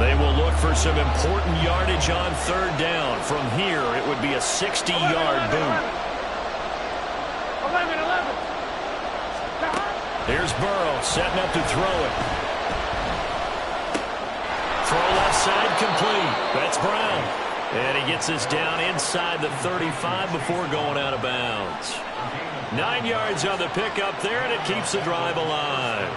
They will look for some important yardage on third down. From here, it would be a 60-yard boot. 11. Here's Burrow setting up to throw it. Throw left side complete. That's Brown. And he gets this down inside the 35 before going out of bounds. 9 yards on the pickup there, and it keeps the drive alive.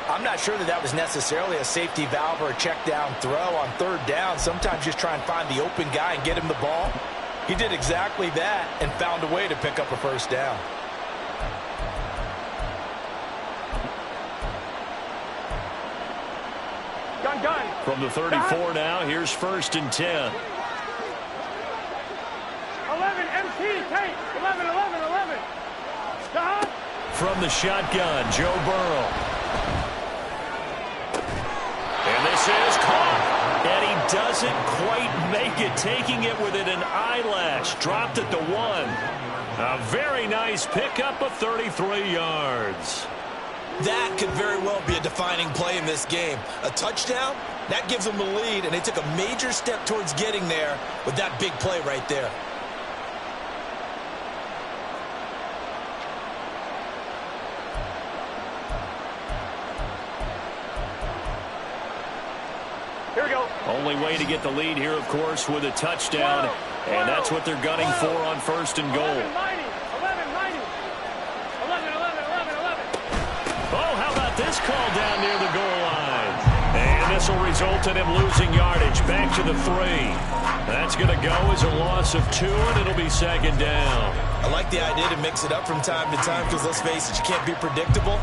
I'm not sure that was necessarily a safety valve or a check down throw on third down. Sometimes just try and find the open guy and get him the ball. He did exactly that and found a way to pick up a first down. Gun. From the 34 now, here's 1st and 10. 11, MT, take. 11. Stop. From the shotgun, Joe Burrow. And this is caught. And he doesn't quite make it, taking it within an eyelash. Dropped at the 1. A very nice pickup of 33 yards. That could very well be a defining play in this game. A touchdown, that gives them the lead, and they took a major step towards getting there with that big play right there. Here we go. Only way to get the lead here, of course, with a touchdown. And that's what they're gunning for on 1st and goal. 11. Oh, how about this call down near the goal line? And this will result in him losing yardage. Back to the 3. That's going to go as a loss of 2, and it'll be 2nd down. I like the idea to mix it up from time to time because, let's face it, you can't be predictable.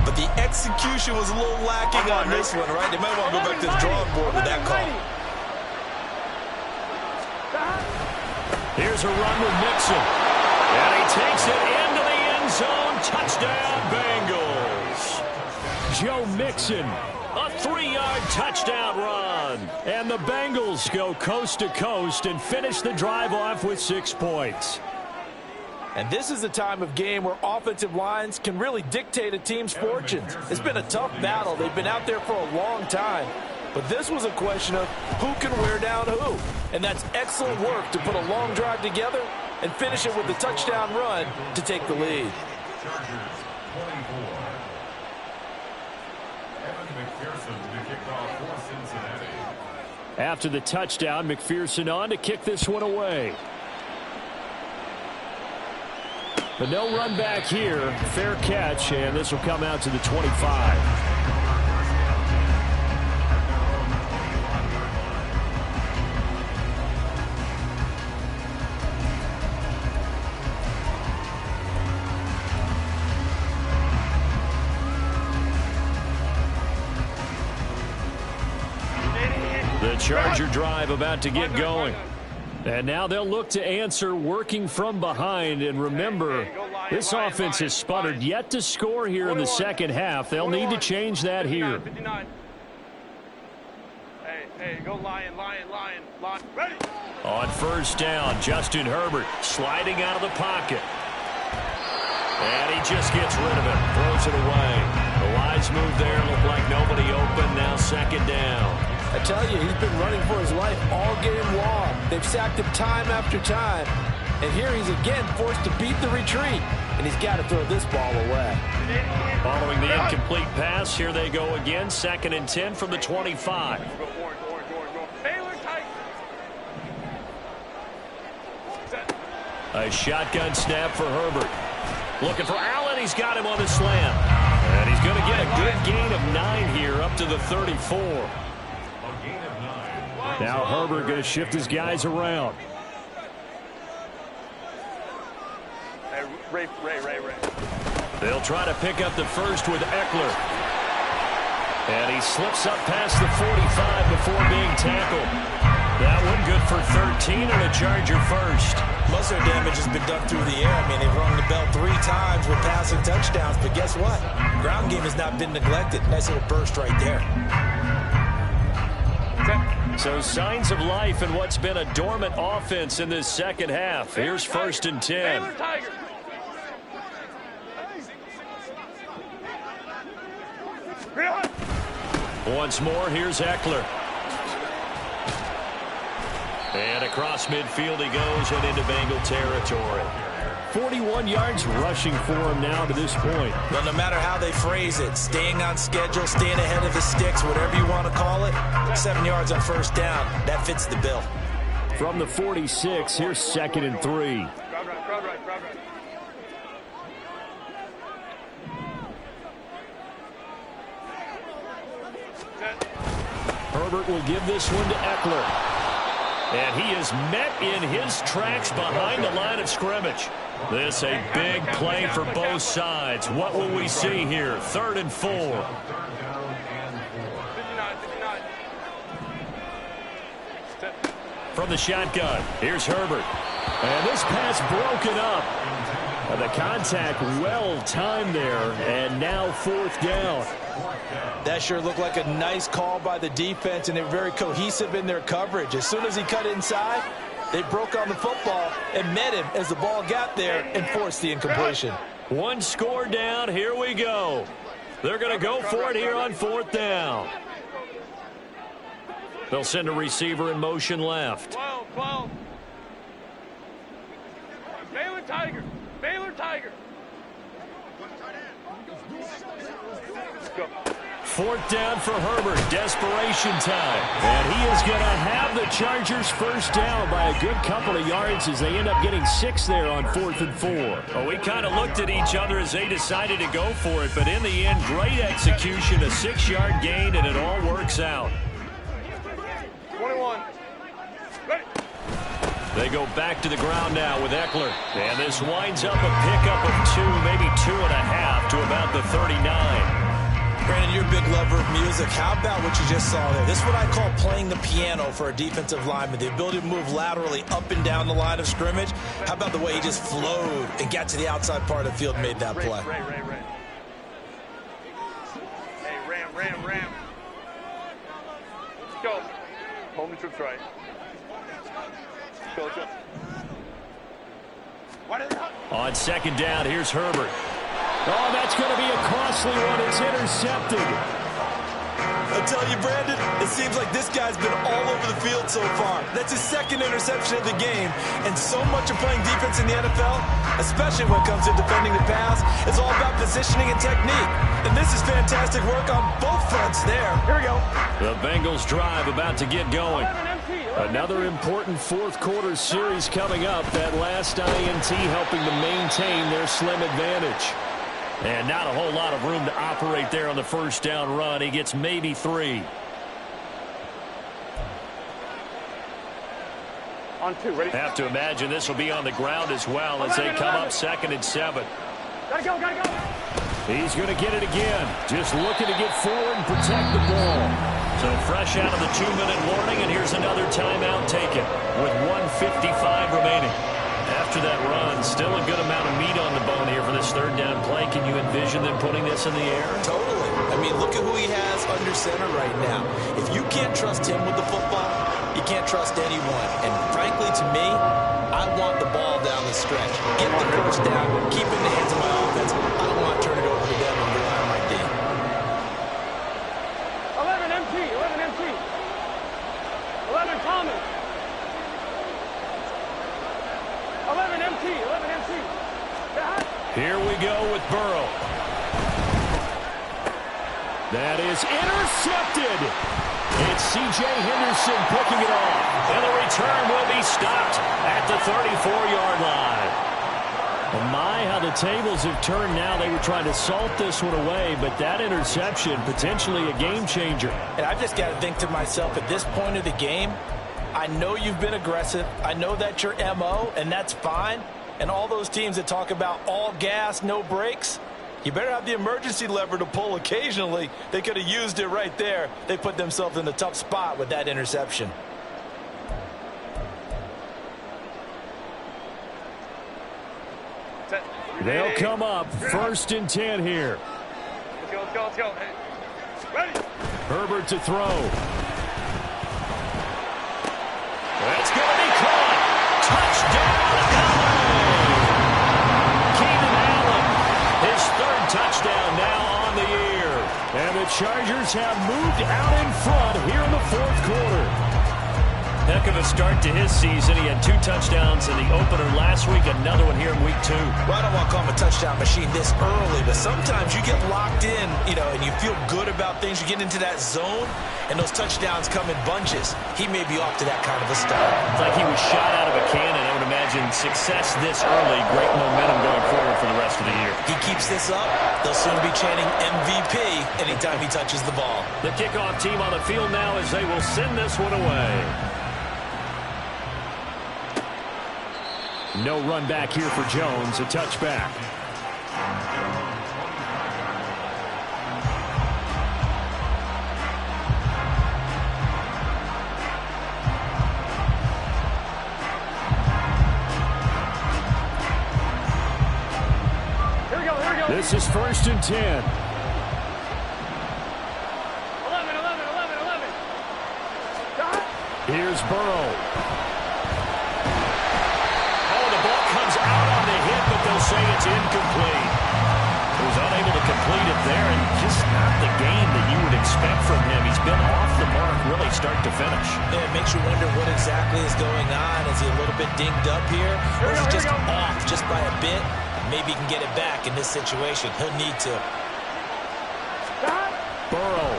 But the execution was a little lacking on this one, right? They might want to go back to the drawing board with that call. Here's a run with Mixon. And he takes it into the end zone. Touchdown, Bengals. Joe Mixon, a 3-yard touchdown run. And the Bengals go coast to coast and finish the drive off with 6 points. And this is the time of game where offensive lines can really dictate a team's fortunes. It's been a tough battle. They've been out there for a long time. But this was a question of who can wear down who. And that's excellent work to put a long drive together and finish it with a touchdown run to take the lead. Chargers 24. Evan McPherson to kick off for Cincinnati. After the touchdown, McPherson on to kick this one away. But no run back here. Fair catch, and this will come out to the 25. The Charger drive about to get going. And now they'll look to answer working from behind. And remember, this offense has sputtered yet to score here in the second half. They'll need to change that here. 59. Hey, go Lion. Ready. On 1st down, Justin Herbert sliding out of the pocket. And he just gets rid of it, throws it away. The wise move there, looked like nobody open, now 2nd down. I tell you, he's been running for his life all game long. They've sacked him time after time. And here he's again forced to beat the retreat. And he's got to throw this ball away. Following the incomplete pass, here they go again. 2nd and 10 from the 25. Go. Baylor tight. A shotgun snap for Herbert. Looking for Allen. He's got him on the slam. And he's going to get a good gain of 9 here up to the 34. Now Herbert going to shift his guys around. Hey, Ray. They'll try to pick up the first with Eckler. And he slips up past the 45 before being tackled. That one good for 13 and a Charger first. Most of their damage has been done through the air. I mean, they've rung the bell 3 times with passing touchdowns, but guess what? Ground game has not been neglected. Nice little burst right there. So signs of life in what's been a dormant offense in this second half. Here's 1st and 10. Once more, here's Eckler. And across midfield he goes and into Bengal territory. 41 yards rushing for him now to this point. Well, no matter how they phrase it, staying on schedule, staying ahead of the sticks, whatever you want to call it, 7 yards on 1st down, that fits the bill. From the 46, here's 2nd and 3. Herbert will give this one to Eckler. And he is met in his tracks behind the line of scrimmage. This a big play for both sides. What will we see here? 3rd and 4. From the shotgun, here's Herbert. And this pass broken up. And the contact well timed there. And now 4th down. That sure looked like a nice call by the defense, and they're very cohesive in their coverage. As soon as he cut inside, they broke on the football and met him as the ball got there and forced the incompletion. 1 score down. Here we go. They're going to go for it here on 4th down. They'll send a receiver in motion left. 12. Baylor Tiger. Baylor Tiger. Let's go. 4th down for Herbert. Desperation time. And he is going to have the Chargers 1st down by a good couple of yards as they end up getting 6 there on 4th and 4. Well, we kind of looked at each other as they decided to go for it, but in the end, great execution, a 6-yard gain, and it all works out. 21. Ready. They go back to the ground now with Eckler. And this winds up a pickup of 2, maybe 2.5 to about the 39. Brandon, you're a big lover of music. How about what you just saw there? This is what I call playing the piano for a defensive lineman. The ability to move laterally up and down the line of scrimmage. How about the way he just flowed and got to the outside part of the field and made that play? Ray. Hey, Ram. Let's go. Home the trips right. Let's go. On 2nd down, here's Herbert. Oh, that's going to be a costly one. It's intercepted. I tell you, Brandon, it seems like this guy's been all over the field so far. That's his 2nd interception of the game. And so much of playing defense in the NFL, especially when it comes to defending the pass, it's all about positioning and technique. And this is fantastic work on both fronts there. Here we go. The Bengals drive about to get going. Another important 4th quarter series coming up. That last INT helping to maintain their slim advantage. And not a whole lot of room to operate there on the 1st down run. He gets maybe 3. On 2, ready? Have to imagine this will be on the ground as well as they come up 2nd and 7. Gotta go. He's going to get it again. Just looking to get forward and protect the ball. So fresh out of the 2-minute warning, and here's another timeout taken with 1:55 remaining. After that run, still a good amount of meat on the bone here for this 3rd down play. Can you envision them putting this in the air? Totally. I mean, look at who he has under center right now. If you can't trust him with the football, you can't trust anyone. And frankly, to me, I want the ball down the stretch. Get the 1st down, keep it in the hands of my offense. I don't want to turn it over to them and rely on my D. 11 MT. 11 Thomas. 11 MT. Here we go with Burrow. That is intercepted. It's C.J. Henderson picking it off. And the return will be stopped at the 34-yard line. Well, my, how the tables have turned now. They were trying to salt this one away, but that interception, potentially a game changer. And I've just got to think to myself, at this point of the game, I know you've been aggressive. I know that's your MO, and that's fine. And all those teams that talk about all gas, no brakes, You better have the emergency lever to pull occasionally. They could have used it right there. They put themselves in a tough spot with that interception. They'll come up 1st and 10 here. Let's go. Ready. Herbert to throw. That's going to be caught. Touchdown, LA! Keenan Allen, his 3rd touchdown now on the year. And the Chargers have moved out in front here in the 4th quarter. Heck of a start to his season. He had 2 touchdowns in the opener last week, another one here in week 2. Well, I don't want to call him a touchdown machine this early, but sometimes you get locked in, and you feel good about things. You get into that zone, and those touchdowns come in bunches. He may be off to that kind of a start. It's like he was shot out of a cannon. I would imagine success this early, great momentum going forward for the rest of the year. He keeps this up, they'll soon be chanting MVP anytime he touches the ball. The kickoff team on the field now as they will send this one away. No run back here for Jones, a touchback. Here we go. This is 1st and 10. 11. Here's Burrow. They'll say it's incomplete. He was unable to complete it there, and just not the game that you would expect from him. He's been off the mark really start to finish. Yeah, it makes you wonder what exactly is going on. Is he a little bit dinged up here? Or is he just off just by a bit? Maybe he can get it back in this situation. He'll need to. Burrow.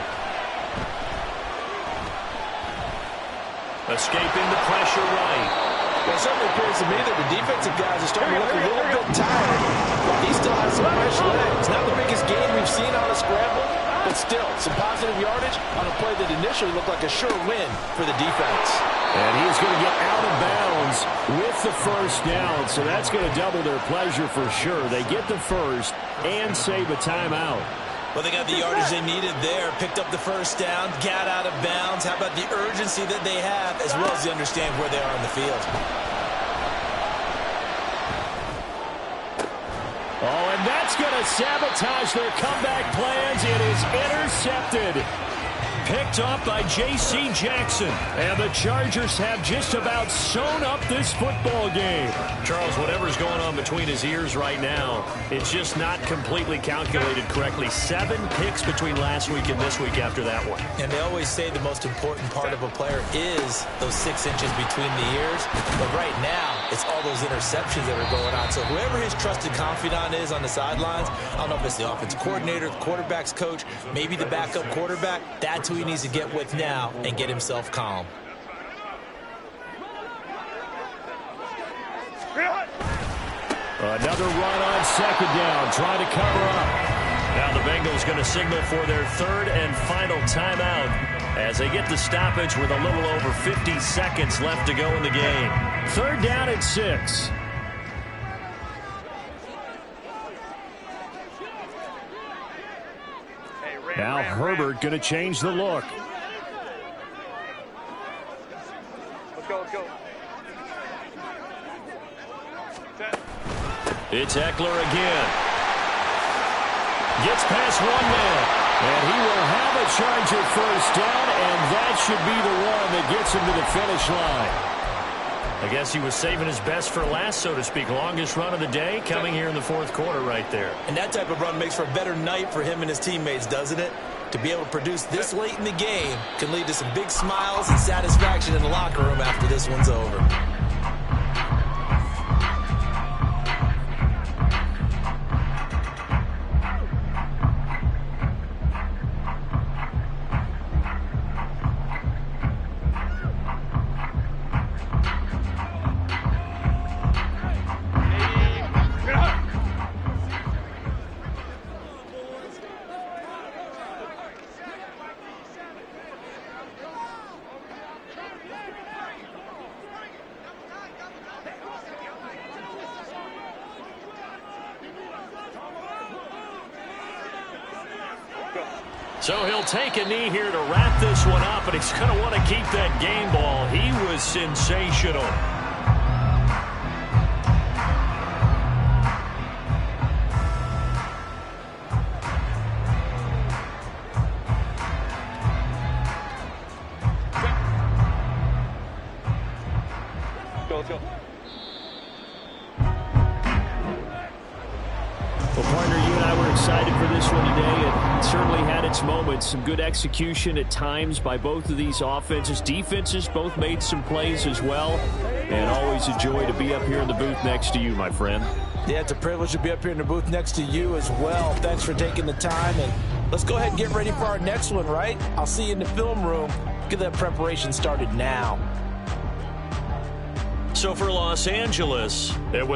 Escaping the pressure right. Well, it certainly appears to me that the defensive guys are starting to look a little bit tired. He still has some fresh legs. Not the biggest gain we've seen on a scramble, but still some positive yardage on a play that initially looked like a sure win for the defense. And he is going to get out of bounds with the 1st down, so that's going to double their pleasure for sure. They get the 1st and save a timeout. Well, they got the yardage they needed there, picked up the 1st down, got out of bounds. How about the urgency that they have, as well as they understand where they are on the field? Oh, and that's going to sabotage their comeback plans. It is intercepted. Picked up by J.C. Jackson. And the Chargers have just about sewn up this football game. Charles, whatever's going on between his ears right now, it's just not completely calculated correctly. 7 picks between last week and this week after that one. And they always say the most important part of a player is those 6 inches between the ears. But right now, it's all those interceptions that are going on. So whoever his trusted confidant is on the sidelines, I don't know if it's the offensive coordinator, the quarterback's coach, maybe the backup quarterback, that's who he needs to get with now and get himself calm. Another run on 2nd down, trying to cover up. Now the Bengals going to signal for their 3rd and final timeout as they get the stoppage with a little over 50 seconds left to go in the game. 3rd down and 6. Now Herbert going to change the look. Let's go. It's Eckler again. Gets past one man. And he will have a Charger 1st down, and that should be the one that gets him to the finish line. I guess he was saving his best for last, so to speak. Longest run of the day coming here in the 4th quarter right there. And that type of run makes for a better night for him and his teammates, doesn't it? To be able to produce this late in the game can lead to some big smiles and satisfaction in the locker room after this one's over. So he'll take a knee here to wrap this one up, and he's going to want to keep that game ball. He was sensational. Let's go. Well, partner, you and I were excited for this one today. It certainly had its moments. Some good execution at times by both of these offenses. Defenses both made some plays as well. And always a joy to be up here in the booth next to you, my friend. Yeah, it's a privilege to be up here in the booth next to you as well. Thanks for taking the time. And let's go ahead and get ready for our next one, right? I'll see you in the film room. Get that preparation started now. So for Los Angeles, it was